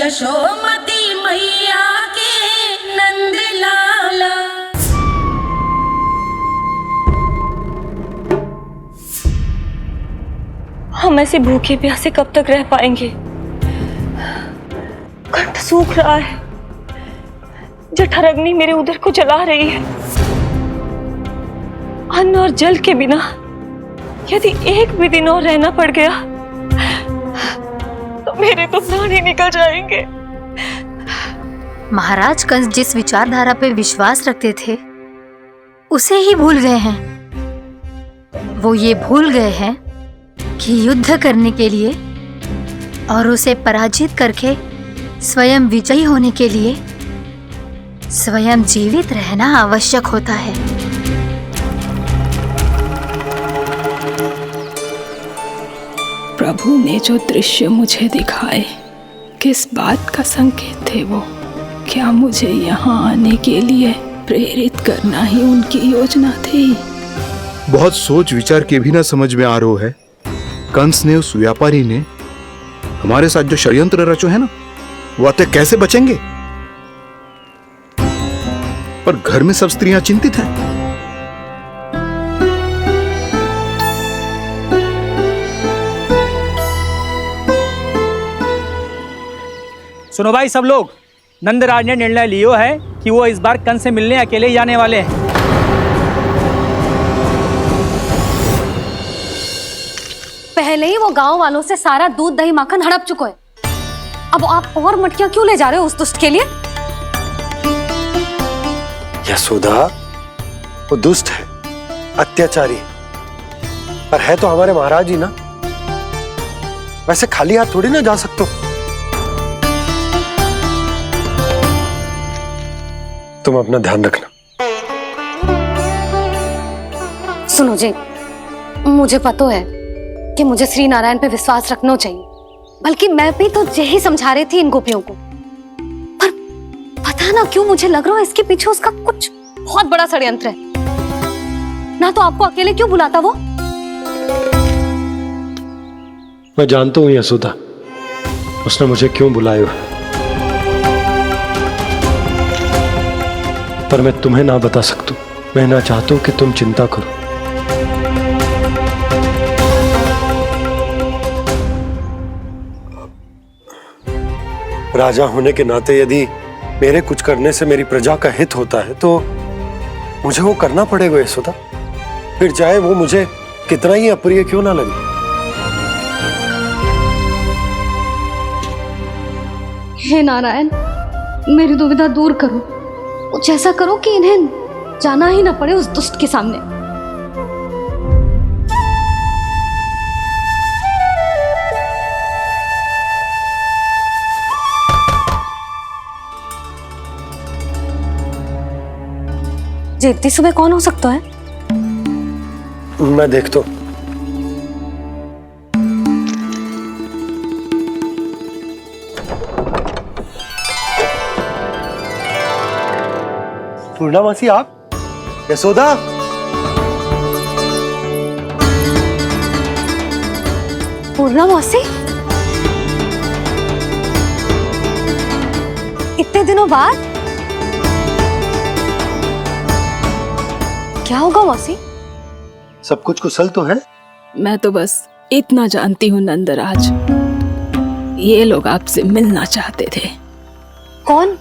यशोमती मैया के नंद लाला। हम ऐसे भूखे प्यासे कब तक रह पाएंगे? कंठ सूख रहा है, जठराग्नि मेरे उदर को जला रही है। अन्न और जल के बिना यदि एक भी दिन और रहना पड़ गया तो मेरे तो प्राण ही निकल जाएंगे। महाराज कंस जिस विचारधारा पे विश्वास रखते थे उसे ही भूल गए हैं। वो ये भूल गए हैं कि युद्ध करने के लिए और उसे पराजित करके स्वयं विजयी होने के लिए स्वयं जीवित रहना आवश्यक होता है। प्रभु ने जो दृश्य मुझे दिखाए, किस बात का संकेत थे वो? क्या मुझे यहाँ आने के लिए प्रेरित करना ही उनकी योजना थी? बहुत सोच विचार के भी ना समझ में आ रहा है। कंस ने, उस व्यापारी ने हमारे साथ जो षड्यंत्र रचो है ना, वो आते कैसे बचेंगे? पर घर में सब स्त्रियां चिंतित हैं। सुनो भाई सब लोग, नंदराज ने निर्णय लियो है कि वो इस बार कंस से मिलने अकेले ही आने वाले हैं। पहले ही वो गांव वालों से सारा दूध दही माखन हड़प चुका है। अब आप और मटकियां क्यों ले जा रहे हो उस दुष्ट के लिए? यशोदा, वो दुष्ट है, अत्याचारी, पर है तो हमारे महाराज ही ना। वैसे खाली हाथ थोड़ी ना जा सकते हो। तुम अपना ध्यान रखना। सुनो जी, मुझे पता है कि मुझे श्री नारायण पे विश्वास रखना चाहिए, बल्कि मैं भी तो यही समझा रही थी इन गोपियों को। पर पता ना क्यों मुझे लग रहा है इसके पीछे उसका कुछ बहुत बड़ा षड्यंत्र है। ना तो आपको अकेले क्यों बुलाता वो? मैं जानता हूं यशोदा, उसने मुझे क्यों बुलाया, पर मैं तुम्हें ना बता सकता। मैं ना चाहता हूं कि तुम चिंता करो। राजा होने के नाते यदि मेरे कुछ करने से मेरी प्रजा का हित होता है तो मुझे वो करना पड़ेगा यशोदा, फिर चाहे वो मुझे कितना ही अप्रिय क्यों ना लगे। हे नारायण, मेरी दुविधा दूर करो। कुछ ऐसा करो कि इन्हें जाना ही ना पड़े उस दुष्ट के सामने। जी इतनी सुबह कौन हो सकता है? मैं देखता हूं। पूर्णा मासी, आप? यशोदा, पूर्णा मौसी, इतने दिनों बाद? क्या होगा मौसी? सब कुछ कुशल तो है? मैं तो बस इतना जानती हूँ नंदराज, ये लोग आपसे मिलना चाहते थे। कौन?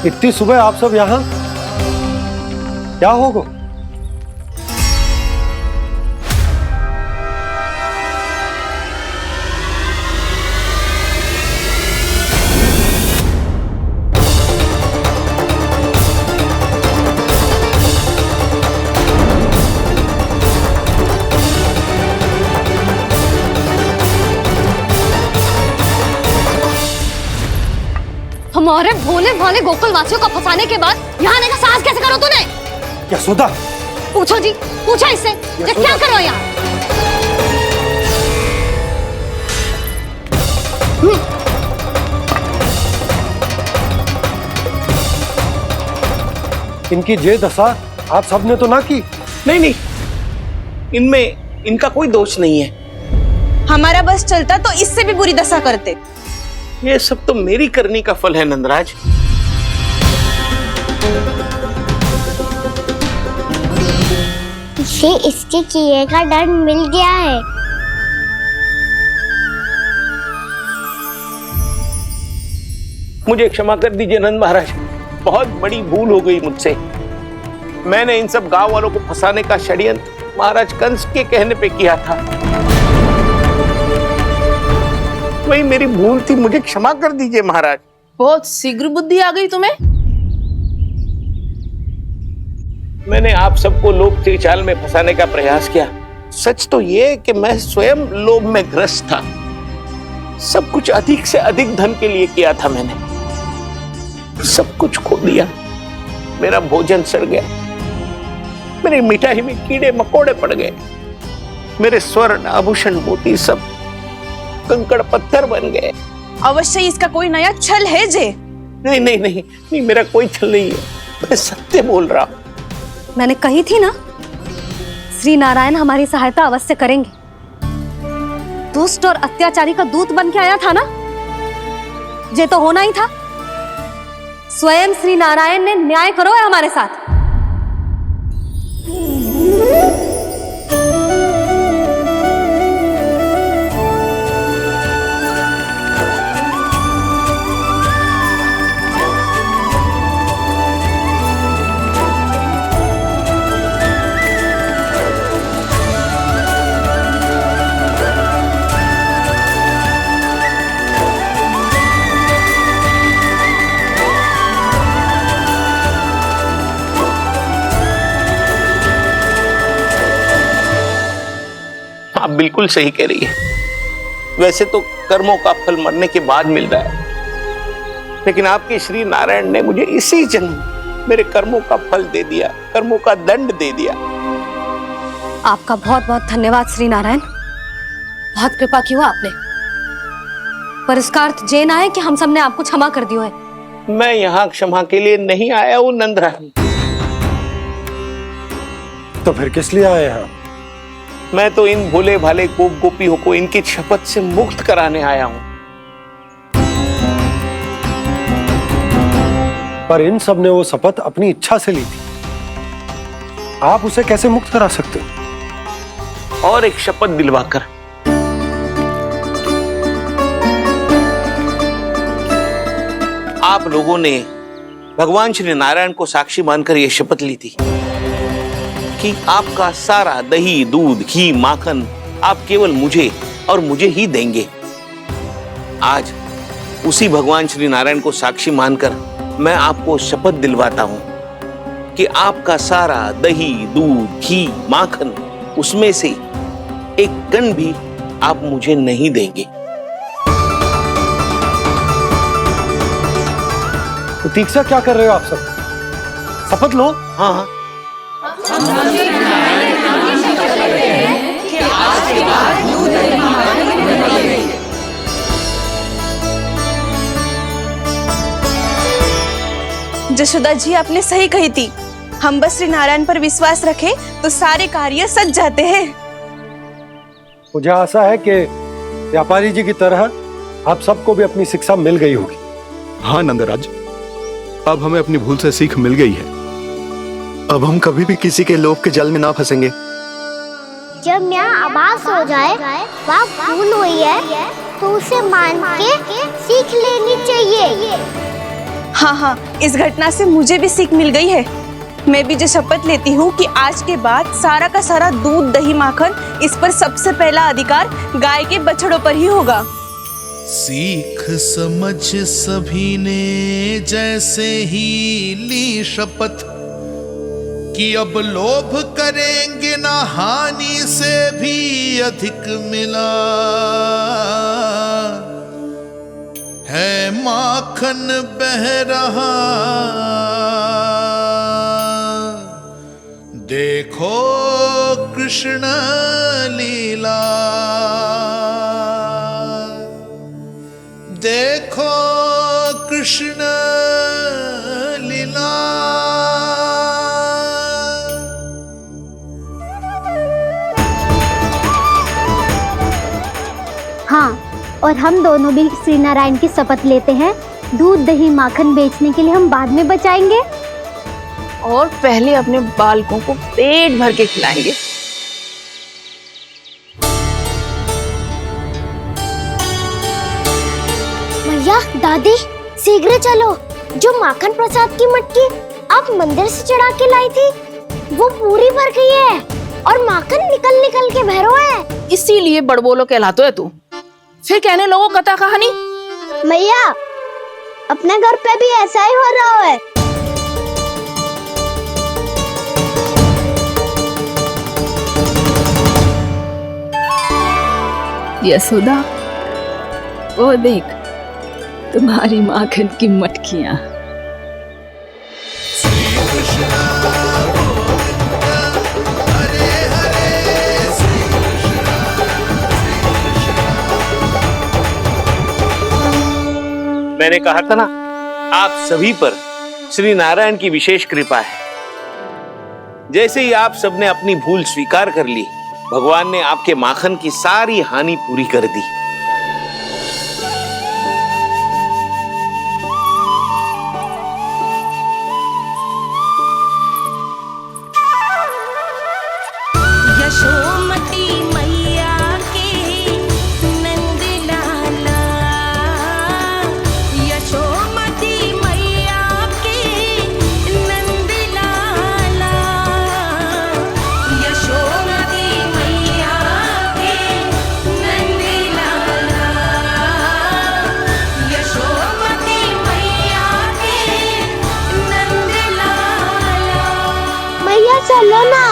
इतनी सुबह आप सब यहाँ? क्या होगा? हमारे भोले भाले गोकुल वासियों को फंसाने के बाद यहाँ आने का साहस कैसे करो तूने? यशोदा, पूछो जी, पूछो इससे ये क्या करो यहाँ। इनकी ये दशा आप सबने तो ना की। नहीं नहीं, इनमें इनका कोई दोष नहीं है। हमारा बस चलता तो इससे भी बुरी दशा करते। ये सब तो मेरी करनी का फल है नंदराज। इसे इसके किए का दंड मिल गया है। मुझे क्षमा कर दीजिए नंद महाराज, बहुत बड़ी भूल हो गई मुझसे। मैंने इन सब गांव वालों को फंसाने का षड्यंत्र महाराज कंस के कहने पे किया था। वही मेरी भूल थी, मुझे क्षमा कर दीजिए महाराज। बहुत शीघ्र बुद्धि आ गई तुम्हें। मैंने आप सबको लोभ के जाल में फंसाने का प्रयास किया। सच तो ये कि मैं स्वयं लोभ में ग्रस्त था। सब कुछ अधिक से अधिक धन के लिए किया था मैंने। सब कुछ खो दिया। मेरा भोजन सड़ गया, मेरी मिठाई में कीड़े मकोड़े पड़ गए, मेरे स्वर्ण आभूषण मोती सब कंकड़ पत्थर बन गए। अवश्य इसका कोई नया छल है जे। नहीं नहीं नहीं नहीं, मेरा कोई छल नहीं है, मैं सत्य बोल रहा हूं। मैंने कही थी ना, श्री नारायण हमारी सहायता अवश्य करेंगे। दुष्ट और अत्याचारी का दूत बन के आया था ना, ये तो होना ही था। स्वयं श्री नारायण ने न्याय करो है हमारे साथ। आप बिल्कुल सही कह रही है। वैसे तो कर्मों का फल मरने के बाद मिल रहा है, लेकिन आपके श्री नारायण ने मुझे इसी जन्म मेरे कर्मों का फल दे दिया, कर्मों का दंड दे दिया। आपका बहुत बहुत धन्यवाद श्री नारायण, बहुत कृपा की हो आपने। पर इसका अर्थ ये ना है कि हम सबने आपको क्षमा कर दियो है। मैं यहाँ क्षमा के लिए नहीं आया हूँ नंदरानी। तो फिर किस लिए आए हैं? मैं तो इन भोले भाले गोप गोपियों को इनकी शपथ से मुक्त कराने आया हूं। पर इन सब ने वो शपथ अपनी इच्छा से ली थी, आप उसे कैसे मुक्त करा सकते हो? और एक शपथ दिलवाकर। आप लोगों ने भगवान श्री नारायण को साक्षी मानकर यह शपथ ली थी कि आपका सारा दही, दूध, घी, माखन आप केवल मुझे और मुझे ही देंगे। आज उसी भगवान श्री नारायण को साक्षी मानकर मैं आपको शपथ दिलवाता हूं कि आपका सारा दही, दूध, घी, माखन उसमें से एक कण भी आप मुझे नहीं देंगे। प्रतीक्षा क्या कर रहे हो आप सब? शपथ लो। हाँ हाँ, जशोदा जी आपने सही कही थी। हम बस श्री नारायण पर विश्वास रखें तो सारे कार्य सज जाते हैं। मुझे आशा है कि व्यापारी जी की तरह आप सबको भी अपनी शिक्षा मिल गई होगी। हाँ नंदराज, अब हमें अपनी भूल से सीख मिल गई है। अब हम कभी भी किसी के लोभ के जल में ना फंसेंगे। जब यहाँ आभास हो जाए वहाँ भूल हुई है तो उसे मान के सीख लेनी चाहिए। हाँ हाँ, इस घटना से मुझे भी सीख मिल गई है। मैं भी जो शपथ लेती हूँ कि आज के बाद सारा का सारा दूध, दही, माखन इस पर सबसे पहला अधिकार गाय के बछड़ों पर ही होगा। सीख समझ सभी ने जैसे ही ली शपथ कि अब लोभ करेंगे ना हानि से भी अधिक मिला है, माखन बह रहा देखो कृष्ण लीला, देखो कृष्ण लीला। हाँ, और हम दोनों भी श्री नारायण की शपथ लेते हैं, दूध दही माखन बेचने के लिए हम बाद में बचाएंगे और पहले अपने बालकों को पेट भर के खिलाएंगे। भैया दादी शीघ्र चलो, जो माखन प्रसाद की मटकी आप मंदिर से चढ़ा के लाई थी वो पूरी भर गई है और माखन निकल निकल के बह रहा है। इसीलिए बड़बोलो कहलाते है तू। फिर कहने लोगों कथा कहानी। भैया अपने घर पे भी ऐसा ही हो रहा है। यशोदा, वो देख तुम्हारी माखन की मटकियां। मैंने कहा था ना, आप सभी पर श्री नारायण की विशेष कृपा है। जैसे ही आप सबने अपनी भूल स्वीकार कर ली, भगवान ने आपके माखन की सारी हानि पूरी कर दी। यशोमती मैया के नंद लाला, यशोमती मैया के नंद लाला, यशोमती मैया के नंद लाला, यशोमती मैया के नंद लाला। भैया चलो ना।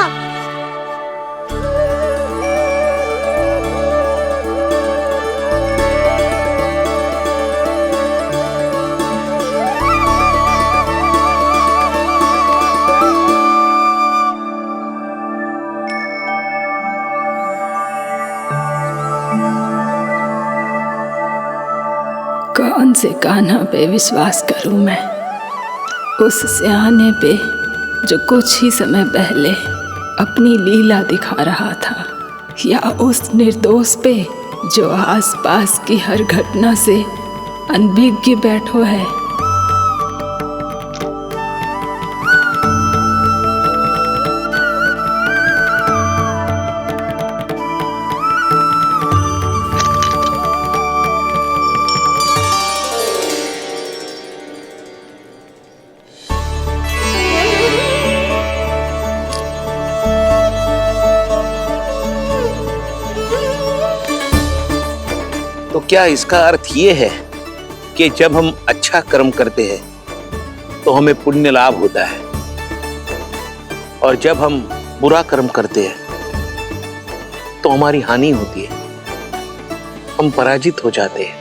कौन से कान्हा पे विश्वास करूं मैं? उस सियाने पे जो कुछ ही समय पहले अपनी लीला दिखा रहा था, या उस निर्दोष पे जो आसपास की हर घटना से अनभिज्ञ बैठो है? तो क्या इसका अर्थ ये है कि जब हम अच्छा कर्म करते हैं तो हमें पुण्य लाभ होता है, और जब हम बुरा कर्म करते हैं तो हमारी हानि होती है, हम पराजित हो जाते हैं?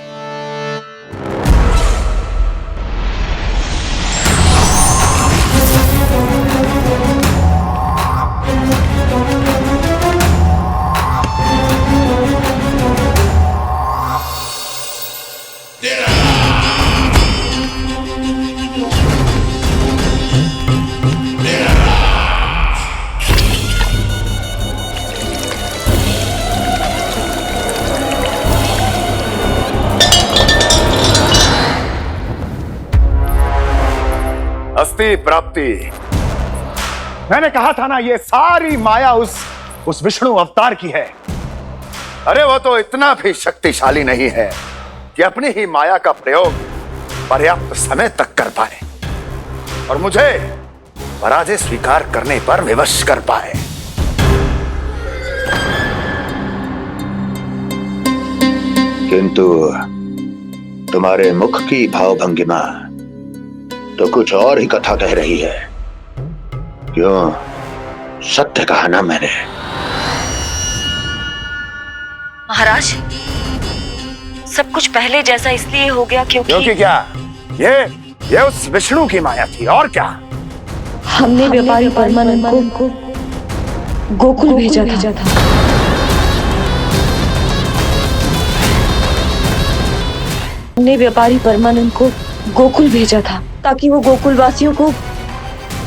अस्ति प्राप्ति। मैंने कहा था ना, ये सारी माया उस विष्णु अवतार की है। अरे वो तो इतना भी शक्तिशाली नहीं है कि अपनी ही माया का प्रयोग पर्याप्त समय तक कर पाए और मुझे पराजय स्वीकार करने पर विवश कर पाए। किंतु तुम्हारे मुख की भावभंगिमा तो कुछ और ही कथा कह रही है। क्यों? सत्य कहा ना मैंने। महाराज, सब कुछ पहले जैसा इसलिए हो गया क्योंकि क्या? ये उस विष्णु की माया थी, और क्या? हमने व्यापारी परमानंद को गोकुल भेजा था। हमने व्यापारी परमानंद को गोकुल भेजा था ताकि वो गोकुल वासियों को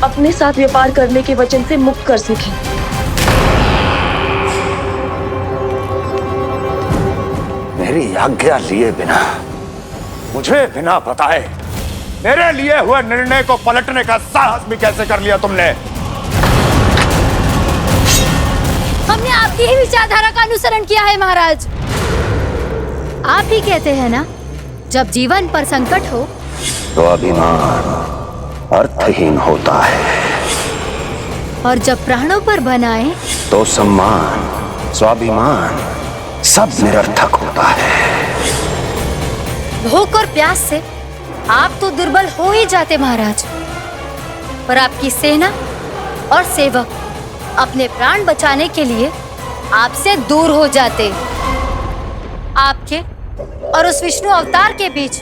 अपने साथ व्यापार करने के वचन से मुक्त कर सके। मेरी आज्ञा लिए बिना, मुझे बिना बताए मेरे लिए हुए निर्णय को पलटने का साहस भी कैसे कर लिया तुमने? हमने आपकी ही विचारधारा का अनुसरण किया है महाराज। आप ही कहते हैं ना, जब जीवन पर संकट हो तो अभिमान अर्थहीन होता है, और जब प्राणों पर बनाए तो सम्मान स्वाभिमान सब निरर्थक होता है। भूख और प्यास से आप तो दुर्बल हो ही जाते महाराज, पर आपकी सेना और सेवक अपने प्राण बचाने के लिए आपसे दूर हो जाते। आपके और उस विष्णु अवतार के बीच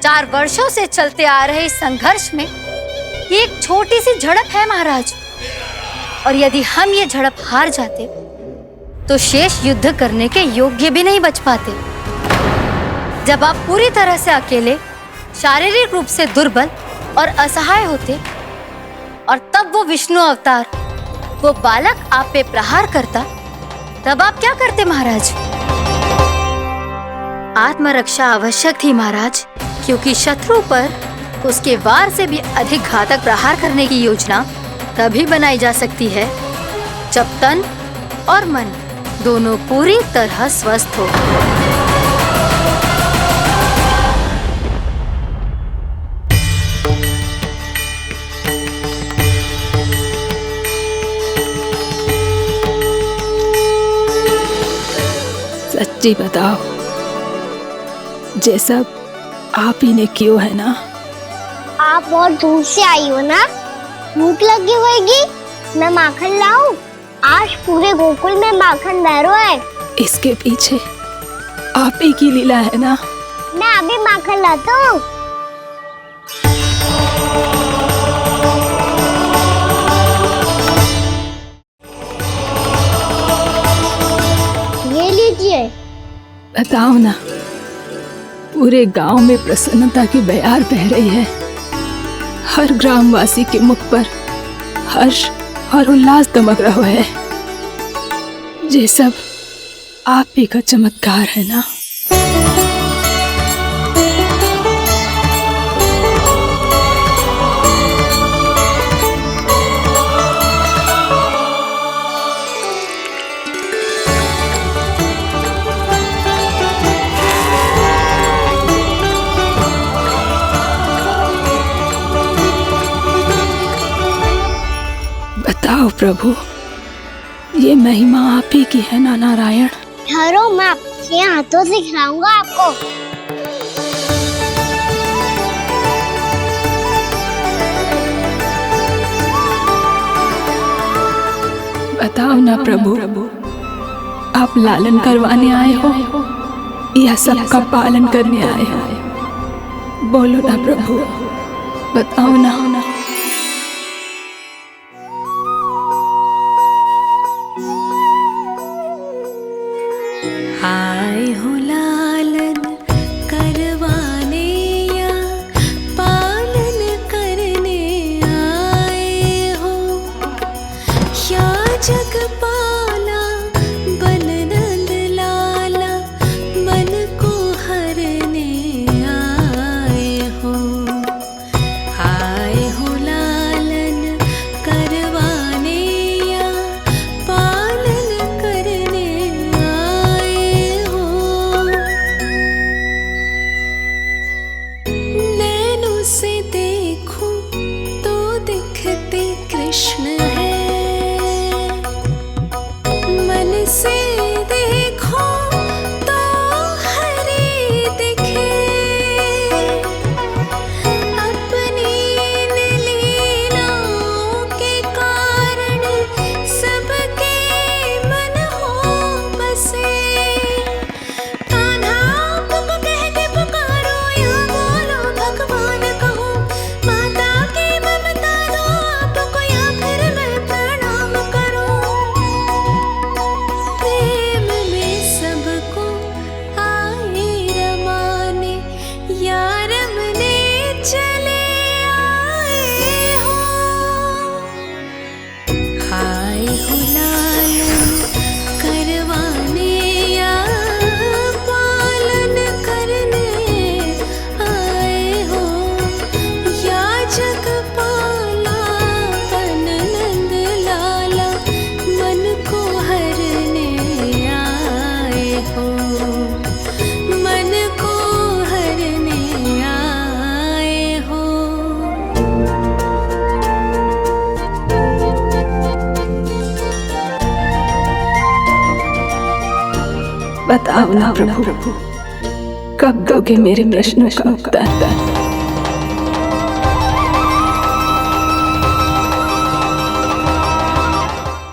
4 वर्षों से चलते आ रहे इस संघर्ष में ये एक छोटी सी झड़प है महाराज, और यदि हम ये झड़प हार जाते तो शेष युद्ध करने के योग्य भी नहीं बच पाते। जब आप पूरी तरह से अकेले, शारीरिक रूप से दुर्बल और असहाय होते, और तब वो विष्णु अवतार, वो बालक आप पे प्रहार करता, तब आप क्या करते महाराज? आत्मरक्षा आवश्यक थी महाराज, क्योंकि शत्रु पर उसके वार से भी अधिक घातक प्रहार करने की योजना तभी बनाई जा सकती है जब तन और मन दोनों पूरी तरह स्वस्थ हो। सच्ची बताओ, जैसा आप ही ने किया है ना? आप बहुत दूर से आई हो ना, भूख लगी होगी। मैं माखन लाऊं? आज पूरे गोकुल में माखन बह रहा है। इसके पीछे आप ही की लीला है ना? मैं अभी माखन लाता हूँ। ये लीजिए। बताओ ना, पूरे गांव में प्रसन्नता की बयार बह रही है। हर ग्रामवासी के मुख पर हर्ष और उल्लास दमक रहा है। ये सब आप ही का चमत्कार है ना? बताओ प्रभु, ये महिमा आप ही की है ना नारायण? ठहरो, मैं आपके हाथों से खिलाऊंगा आपको। बताओ ना प्रभु, आप लालन करवाने आए हो या सबका पालन करने आए हो? बोलो ना प्रभु, बताओ ना। आए हो लालन करवाने या पालन करने आए हो, या जगपाला बन नंद लाला मन को हरने आए हो। आए हो बताओ ना प्रभु, कब दोगे मेरे प्रश्नों का उत्तर?